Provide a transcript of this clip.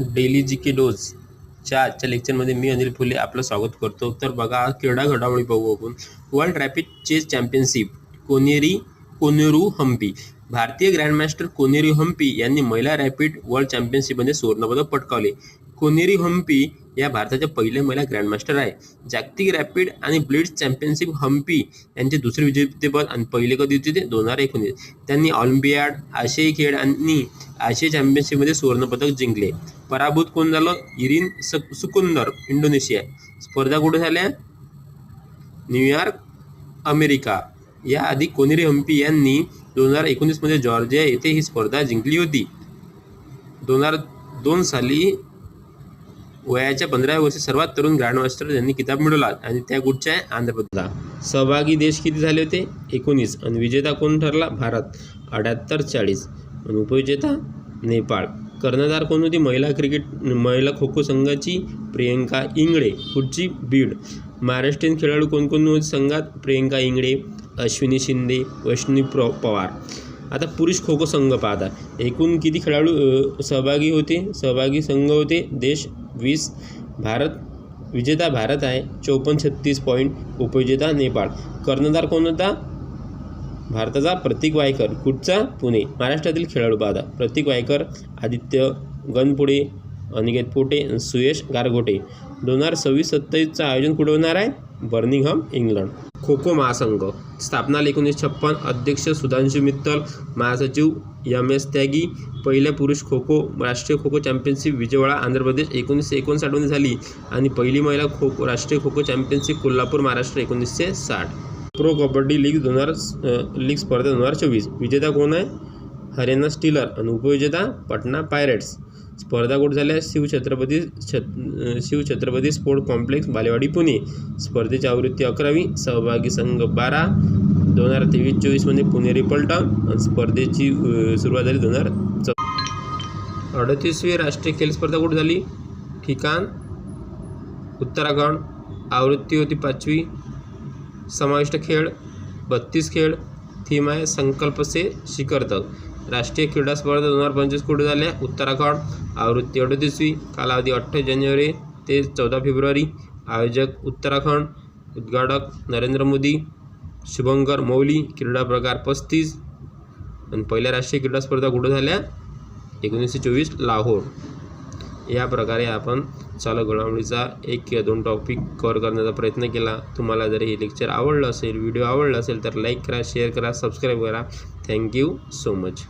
Daily जी के डोजच्या आजच्या लेक्चरमध्ये मी अनिल फुले आपलं स्वागत करतो. तर बघा, क्रीडा घडामोडी पाहू आपण. World rapid chess championship Koneru Humpy. भारतीय ग्रँडमास्टर कोनेरू हम्पी यांनी महिला रॅपिड वर्ल्ड चॅम्पियनशिपमध्ये सुवर्णपदक पटकावले. कोनेरू हम्पी या भारताच्या पहिल्या महिला ग्रँडमास्टर आहे. जागतिक रॅपिड आणि ब्लिट्झ चॅम्पियनशिप हम्पी यांचे दुसरे विजेतेपद आणि पहिले कधी होते ते 2019. त्यांनी ऑलिम्पियाड, आशियाई खेळ आणि आशिया चॅम्पियनशिपमध्ये सुवर्णपदक जिंकले. पराभूत कोण झालं? Irene Sukandar, Indonesia. स्पर्धा कुठे झाल्या? New York, America. याआधी कोनेरू हम्पी यांनी 2019 मध्ये जॉर्जिया येथे ही स्पर्धा जिंकली होती. 2002 साली वयाच्या 15व्या वर्षी सर्वात तरुण ग्रँडमास्टर यांनी किताब मिळवला आणि त्या गुटच्या आंध्र प्रदेश. सहभागी देश किती झाले होते? 19. आणि विजेता कोण ठरला? भारत 78-40. आणि उपविजेता नेपाळ. कर्णधार कोण होती? महिला खो खो संघाची प्रियंका इंगळे. पुढची बीड. महाराष्ट्रीयन खेळाडू कोण कोण होते संघात? प्रियंका इंगळे, अश्विनी शिंदे, वैष्णवी पवार. आता पुरुष खो खो संघ पाहता. एकूण किती खेळाडू सहभागी होते? सहभागी संघ होते देश 20. विजेता भारत आहे 54-36 पॉईंट. उपविजेता नेपाळ. कर्णधार कोण होता? भारताचा प्रतीक वायकर. कुठचा? पुणे. महाराष्ट्रातील खेळाडू पाहता. प्रतीक वायकर, आदित्य गणपुडे, अनिकेत पोटे, सुयश गारगोटे. 2026-27चं आयोजन कुठे होणार आहे? Birmingham, England. खो खो महासंघ स्थापना 1956. अध्यक्ष सुधांशु मित्तल. महासचिव MS त्यागी. पहिल्या पुरुष राष्ट्रीय खो खो चॅम्पियनशिप विजयवाडा, आंध्र प्रदेश 1959 झाली आणि पहिली महिला राष्ट्रीय kho kho championship Kolhapur, Maharashtra 1960. Pro kabaddi league स्पर्धा 2024. विजेता कोण आहे? हरियाणा स्टीलर आणि उपविजेता पटना पायरेट्स. स्पर्धा कुठे झाल्या? Shivchhatrapati sport complex, Balewadi, Pune. स्पर्धेची आवृत्ती 11वी. सहभागी संघ 12. 2023-24 मध्ये पुणेरी पलटण. आणि स्पर्धेची सुरुवात झाली 2014. 38वी राष्ट्रीय खेल स्पर्धा कुठे झाली? ठिकाण उत्तराखंड. आवृत्ती होती 5वी. समाविष्ट खेळ 32 खेळ. थीम आहे संकल्प से शिखर तक. राष्ट्रीय क्रीडा स्पर्धा 2025 कुठे झाल्या? उत्तराखंड. आवृत्ती 38वी. कालावधी 28 जानेवारी ते 14 फेब्रुवारी. आयोजक उत्तराखंड. उद्घाटक नरेंद्र मोदी. शुभंकर मौली. क्रीडा प्रकार 35. आणि पहिल्या राष्ट्रीय क्रीडा स्पर्धा कुठे झाल्या? 1924 लाहोर. या प्रकारे आपण चालू घडामोडीचा 1 किंवा 2 टॉपिक कव्हर करण्याचा प्रयत्न केला. तुम्हाला जर हे लेक्चर आवडलं असेल, व्हिडिओ आवडला असेल तर लाईक करा, शेअर करा, सबस्क्राईब करा. Thank you so much.